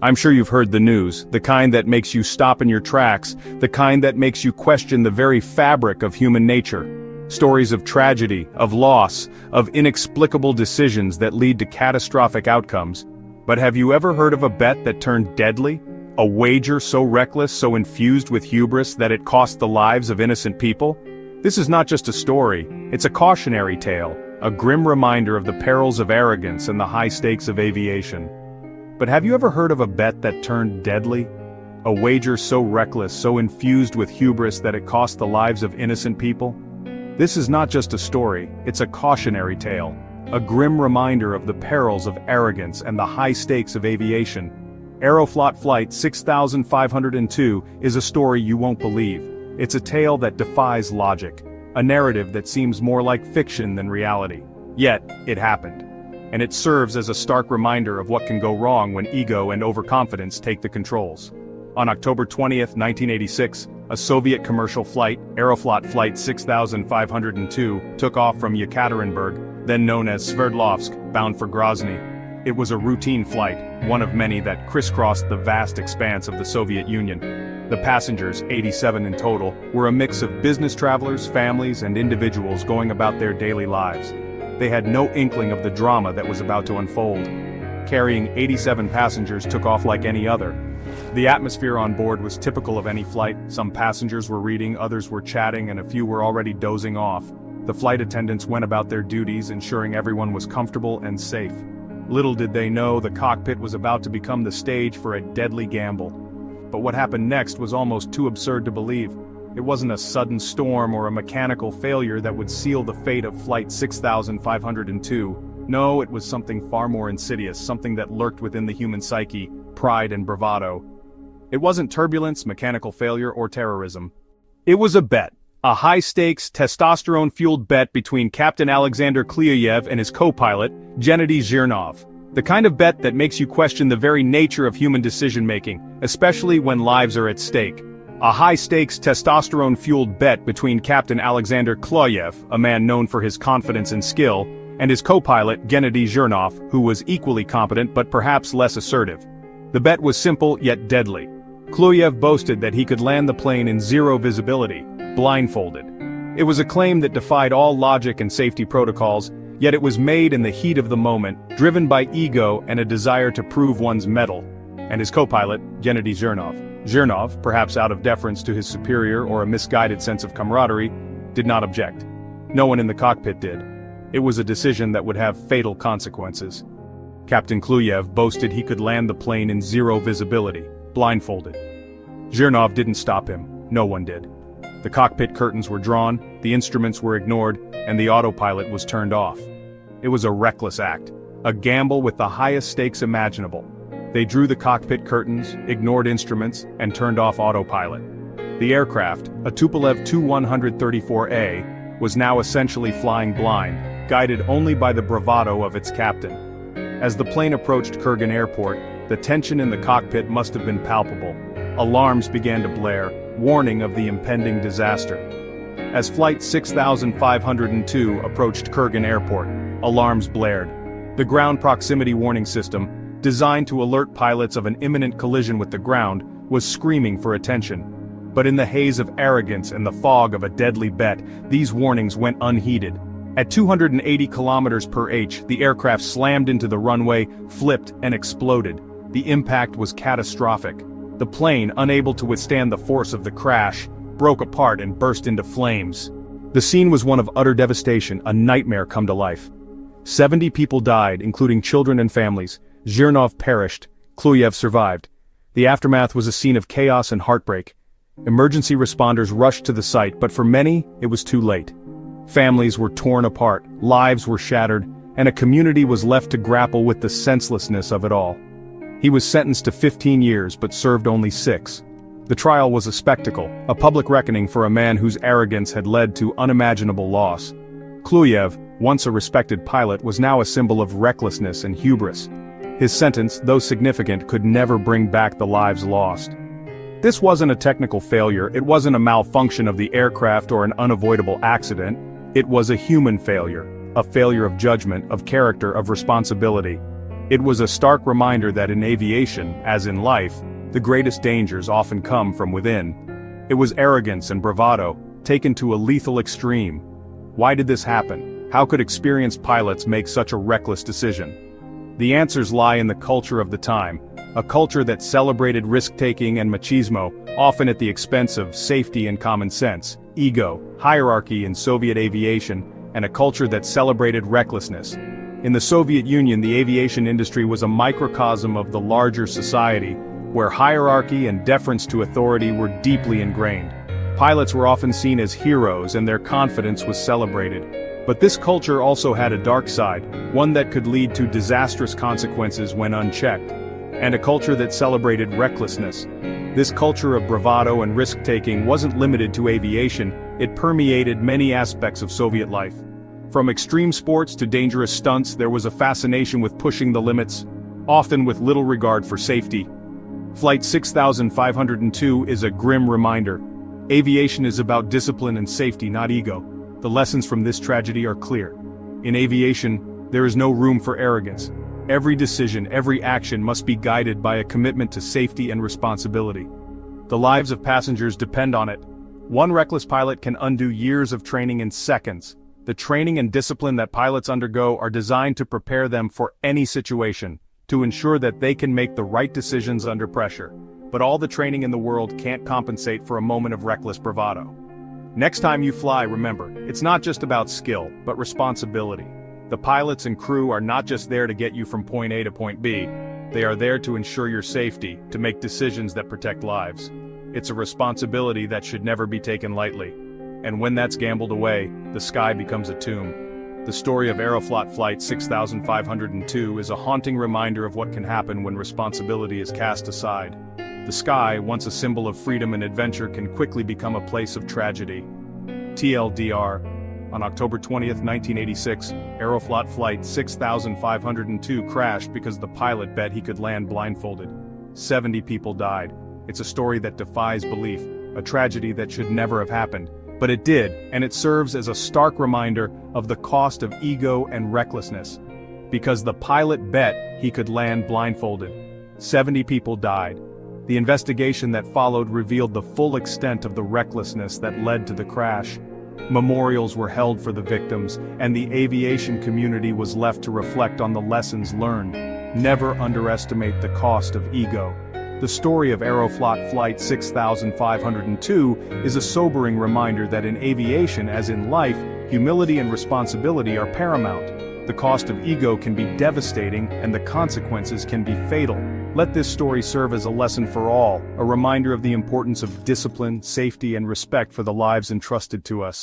I'm sure you've heard the news, the kind that makes you stop in your tracks, the kind that makes you question the very fabric of human nature. Stories of tragedy, of loss, of inexplicable decisions that lead to catastrophic outcomes. But have you ever heard of a bet that turned deadly? A wager so reckless, so infused with hubris that it cost the lives of innocent people? This is not just a story, it's a cautionary tale, a grim reminder of the perils of arrogance and the high stakes of aviation. But have you ever heard of a bet that turned deadly? A wager so reckless, so infused with hubris that it cost the lives of innocent people? This is not just a story, it's a cautionary tale, a grim reminder of the perils of arrogance and the high stakes of aviation. Aeroflot Flight 6502 is a story you won't believe. It's a tale that defies logic, a narrative that seems more like fiction than reality. Yet, it happened. And it serves as a stark reminder of what can go wrong when ego and overconfidence take the controls. On October 20, 1986, a Soviet commercial flight, Aeroflot Flight 6502, took off from Yekaterinburg, then known as Sverdlovsk, bound for Grozny. It was a routine flight, one of many that crisscrossed the vast expanse of the Soviet Union. The passengers, 87 in total, were a mix of business travelers, families, and individuals going about their daily lives. They had no inkling of the drama that was about to unfold. Carrying 87 passengers took off like any other. The atmosphere on board was typical of any flight. Some passengers were reading, others were chatting, and a few were already dozing off. The flight attendants went about their duties, ensuring everyone was comfortable and safe. Little did they know the cockpit was about to become the stage for a deadly gamble. But what happened next was almost too absurd to believe. It wasn't a sudden storm or a mechanical failure that would seal the fate of Flight 6502. No, it was something far more insidious, something that lurked within the human psyche, pride and bravado. It wasn't turbulence, mechanical failure, or terrorism. It was a bet. A high-stakes, testosterone-fueled bet between Captain Alexander Klyayev and his co-pilot, Gennady Zhirnov. The kind of bet that makes you question the very nature of human decision-making, especially when lives are at stake. A high-stakes, testosterone-fueled bet between Captain Alexander Klyayev, a man known for his confidence and skill, and his co-pilot, Gennady Zhirnov, who was equally competent but perhaps less assertive. The bet was simple yet deadly. Klyayev boasted that he could land the plane in zero visibility, blindfolded. It was a claim that defied all logic and safety protocols, yet it was made in the heat of the moment, driven by ego and a desire to prove one's mettle. And his co-pilot, Gennady Zhirnov. Zhirnov, perhaps out of deference to his superior or a misguided sense of camaraderie, did not object. No one in the cockpit did. It was a decision that would have fatal consequences. Captain Klyayev boasted he could land the plane in zero visibility, blindfolded. Zhirnov didn't stop him. No one did. The cockpit curtains were drawn, the instruments were ignored, and the autopilot was turned off. It was a reckless act, a gamble with the highest stakes imaginable. They drew the cockpit curtains, ignored instruments, and turned off autopilot. The aircraft, a Tupolev Tu-134A, was now essentially flying blind, guided only by the bravado of its captain. As the plane approached Kurgan Airport, the tension in the cockpit must have been palpable. Alarms began to blare, warning of the impending disaster. As Flight 6502 approached Kurgan Airport, alarms blared. The ground proximity warning system, designed to alert pilots of an imminent collision with the ground, was screaming for attention. But in the haze of arrogance and the fog of a deadly bet, these warnings went unheeded. At 280 kilometers per h, the aircraft slammed into the runway, flipped, and exploded. The impact was catastrophic. The plane, unable to withstand the force of the crash, broke apart and burst into flames. The scene was one of utter devastation, a nightmare come to life. 70 people died, including children and families. Zhirnov perished. Klyayev survived. The aftermath was a scene of chaos and heartbreak. Emergency responders rushed to the site, but for many, it was too late. Families were torn apart, lives were shattered, and a community was left to grapple with the senselessness of it all. He was sentenced to 15 years but served only 6. The trial was a spectacle, a public reckoning for a man whose arrogance had led to unimaginable loss. Klyayev, once a respected pilot, was now a symbol of recklessness and hubris. His sentence, though significant, could never bring back the lives lost. This wasn't a technical failure, it wasn't a malfunction of the aircraft or an unavoidable accident. It was a human failure, a failure of judgment, of character, of responsibility. It was a stark reminder that in aviation, as in life, the greatest dangers often come from within. It was arrogance and bravado, taken to a lethal extreme. Why did this happen? How could experienced pilots make such a reckless decision? The answers lie in the culture of the time, a culture that celebrated risk-taking and machismo, often at the expense of safety and common sense, ego, hierarchy in Soviet aviation, and a culture that celebrated recklessness. In the Soviet Union, the aviation industry was a microcosm of the larger society, where hierarchy and deference to authority were deeply ingrained. Pilots were often seen as heroes and their confidence was celebrated. But this culture also had a dark side, one that could lead to disastrous consequences when unchecked, and a culture that celebrated recklessness. This culture of bravado and risk-taking wasn't limited to aviation, it permeated many aspects of Soviet life. From extreme sports to dangerous stunts, there was a fascination with pushing the limits, often with little regard for safety. Flight 6502 is a grim reminder. Aviation is about discipline and safety, not ego. The lessons from this tragedy are clear. In aviation, there is no room for arrogance. Every decision, every action must be guided by a commitment to safety and responsibility. The lives of passengers depend on it. One reckless pilot can undo years of training in seconds. The training and discipline that pilots undergo are designed to prepare them for any situation, to ensure that they can make the right decisions under pressure. But all the training in the world can't compensate for a moment of reckless bravado. Next time you fly, remember, it's not just about skill, but responsibility. The pilots and crew are not just there to get you from point A to point B. They are there to ensure your safety, to make decisions that protect lives. It's a responsibility that should never be taken lightly. And when that's gambled away, the sky becomes a tomb. The story of Aeroflot Flight 6502 is a haunting reminder of what can happen when responsibility is cast aside. The sky, once a symbol of freedom and adventure, can quickly become a place of tragedy. TLDR, on October 20, 1986, Aeroflot Flight 6502 crashed because the pilot bet he could land blindfolded. 70 people died. It's a story that defies belief, a tragedy that should never have happened. But it did, and it serves as a stark reminder of the cost of ego and recklessness. Because the pilot bet he could land blindfolded. 70 people died. The investigation that followed revealed the full extent of the recklessness that led to the crash. Memorials were held for the victims, and the aviation community was left to reflect on the lessons learned. Never underestimate the cost of ego. The story of Aeroflot Flight 6502 is a sobering reminder that in aviation, as in life, humility and responsibility are paramount. The cost of ego can be devastating, and the consequences can be fatal. Let this story serve as a lesson for all, a reminder of the importance of discipline, safety, and respect for the lives entrusted to us.